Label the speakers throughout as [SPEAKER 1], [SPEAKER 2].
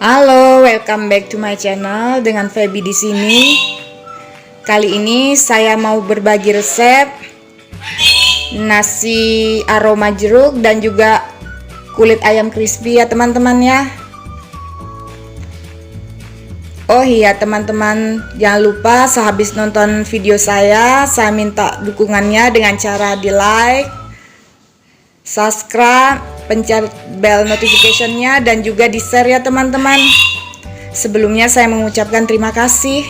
[SPEAKER 1] Halo, welcome back to my channel dengan Feby di sini. Kali ini saya mau berbagi resep nasi aroma jeruk dan juga kulit ayam crispy ya teman-teman ya. Oh iya teman-teman, jangan lupa sehabis nonton video saya minta dukungannya dengan cara di like, subscribe, pencet bell notification-nya dan juga di share ya teman-teman. Sebelumnya saya mengucapkan terima kasih.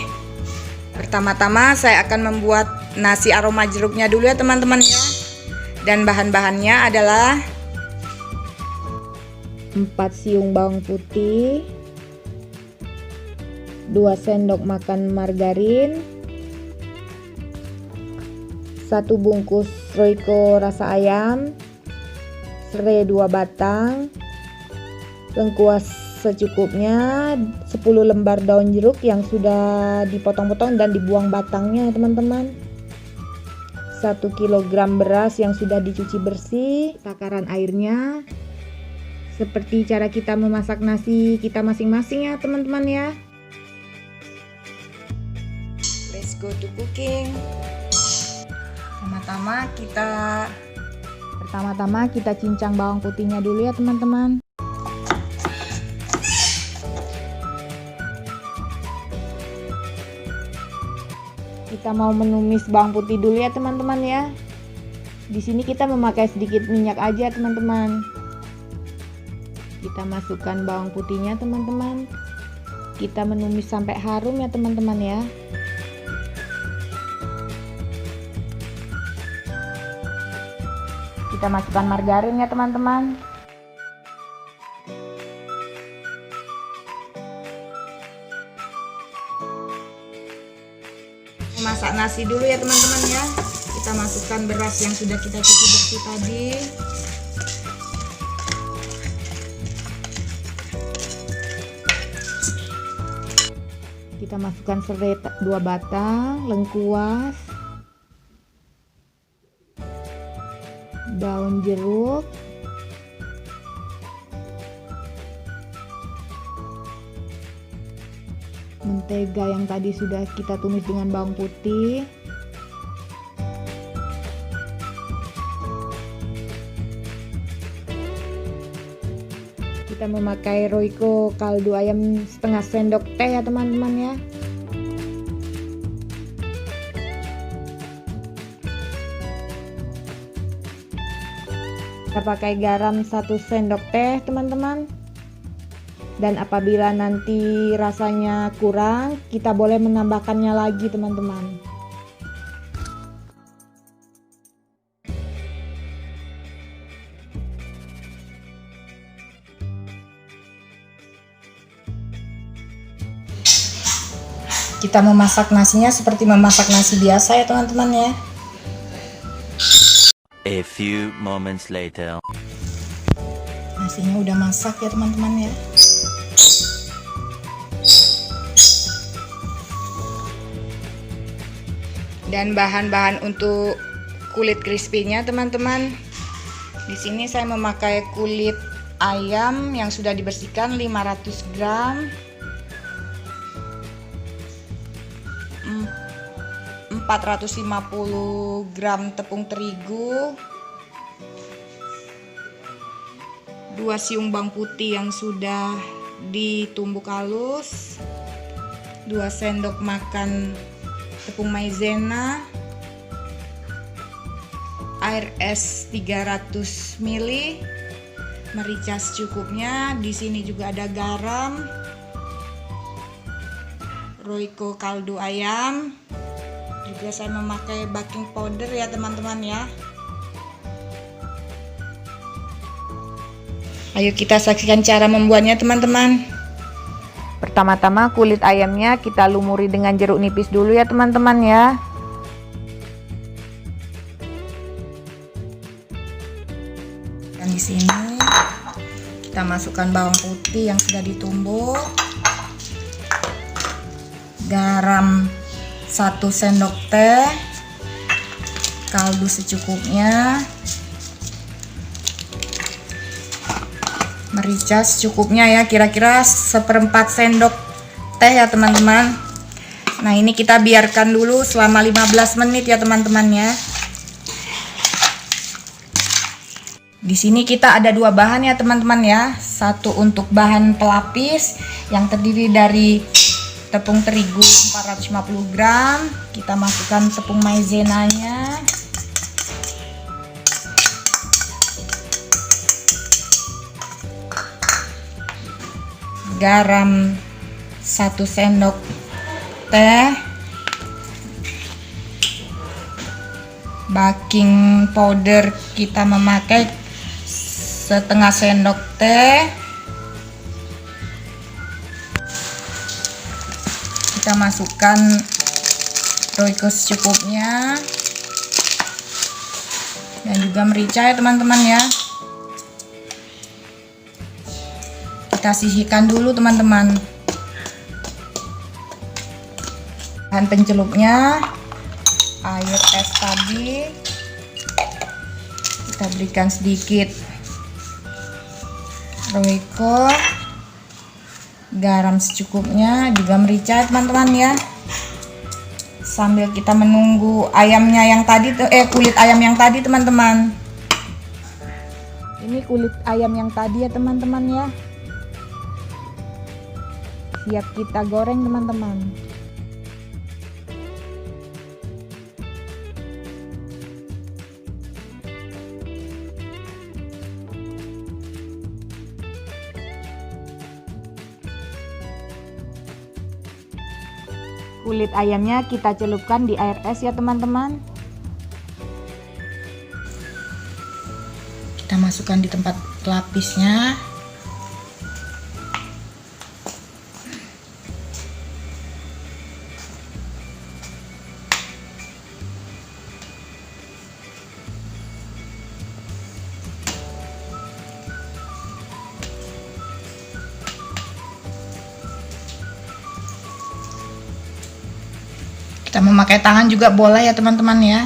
[SPEAKER 1] Pertama-tama saya akan membuat nasi aroma jeruknya dulu ya teman-teman ya. Dan bahan-bahannya adalah 4 siung bawang putih, 2 sendok makan margarin, 1 bungkus Royco rasa ayam, serai 2 batang, lengkuas secukupnya, 10 lembar daun jeruk yang sudah dipotong-potong dan dibuang batangnya teman-teman, 1 kg beras yang sudah dicuci bersih, takaran airnya seperti cara kita memasak nasi kita masing-masing ya teman-teman ya. Let's go to cooking. Pertama-tama kita cincang bawang putihnya dulu ya teman-teman. Kita mau menumis bawang putih dulu ya teman-teman ya. Di sini kita memakai sedikit minyak aja teman-teman. Kita masukkan bawang putihnya teman-teman. Kita menumis sampai harum ya teman-teman ya. Kita masukkan margarin ya teman-teman. Masak nasi dulu ya teman-teman ya. Kita masukkan beras yang sudah kita cuci bersih tadi. Kita masukkan serai 2 batang, lengkuas, daun jeruk, mentega yang tadi sudah kita tumis dengan bawang putih, kita memakai Royco kaldu ayam setengah sendok teh ya teman-teman ya. Kita pakai garam 1 sendok teh teman-teman. Dan apabila nanti rasanya kurang, kita boleh menambahkannya lagi teman-teman. Kita memasak nasinya seperti memasak nasi biasa ya teman-teman ya.
[SPEAKER 2] A few moments later.
[SPEAKER 1] Nasinya udah masak ya teman-teman ya. Dan bahan-bahan untuk kulit crispy-nya teman-teman. Di sini saya memakai kulit ayam yang sudah dibersihkan 500 gram. 450 gram tepung terigu, 2 siung bawang putih yang sudah ditumbuk halus, 2 sendok makan tepung maizena, air es 300 ml, merica secukupnya. Di sini juga ada garam, Royco kaldu ayam. Juga saya memakai baking powder ya teman-teman ya. Ayo kita saksikan cara membuatnya teman-teman. Pertama-tama kulit ayamnya kita lumuri dengan jeruk nipis dulu ya teman-teman ya. Dan di sini kita masukkan bawang putih yang sudah ditumbuk, garam 1 sendok teh, kaldu secukupnya, Merica secukupnya ya, kira-kira 1/4 sendok teh ya teman-teman. Nah ini kita biarkan dulu selama 15 menit ya teman-teman ya. Di sini kita ada 2 bahan ya teman-teman ya. Satu untuk bahan pelapis yang terdiri dari tepung terigu 450 gram. Kita masukkan tepung maizenanya. Garam 1 sendok teh. Baking powder kita memakai setengah sendok teh. Kita masukkan roiko secukupnya dan juga merica ya teman-teman ya. Kita sisihkan dulu teman-teman. Bahan pencelupnya air es tadi, kita berikan sedikit roiko, garam secukupnya, juga merica teman-teman ya. Sambil kita menunggu ayamnya yang tadi kulit ayam yang tadi teman-teman. Ini kulit ayam yang tadi ya teman-teman ya. Siap kita goreng teman-teman. Kulit ayamnya kita celupkan di air es ya teman-teman. Kita masukkan di tempat pelapisnya. Kita memakai tangan juga boleh ya teman-teman ya.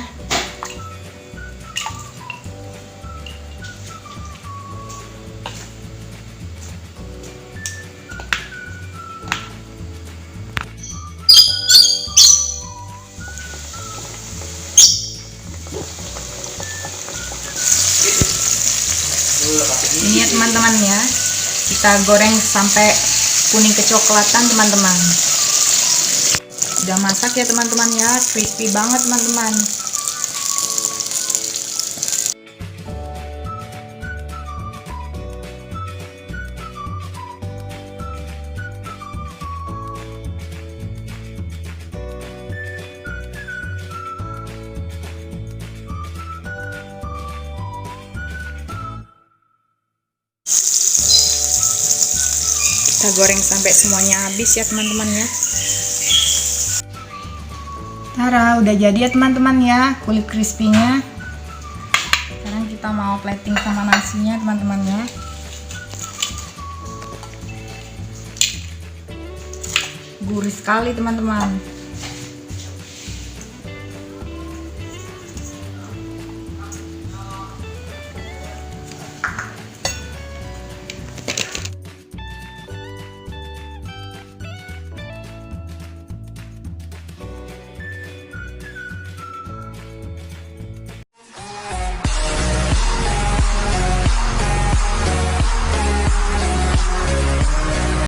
[SPEAKER 1] Ini ya teman-teman ya. Kita goreng sampai kuning kecoklatan teman-teman. Udah masak ya teman-teman ya, crispy banget teman-teman. Kita goreng sampai semuanya habis ya teman-teman ya. Tara, udah jadi ya teman-teman ya kulit crispy-nya. Sekarang kita mau plating sama nasinya teman-teman ya. Gurih sekali teman-teman.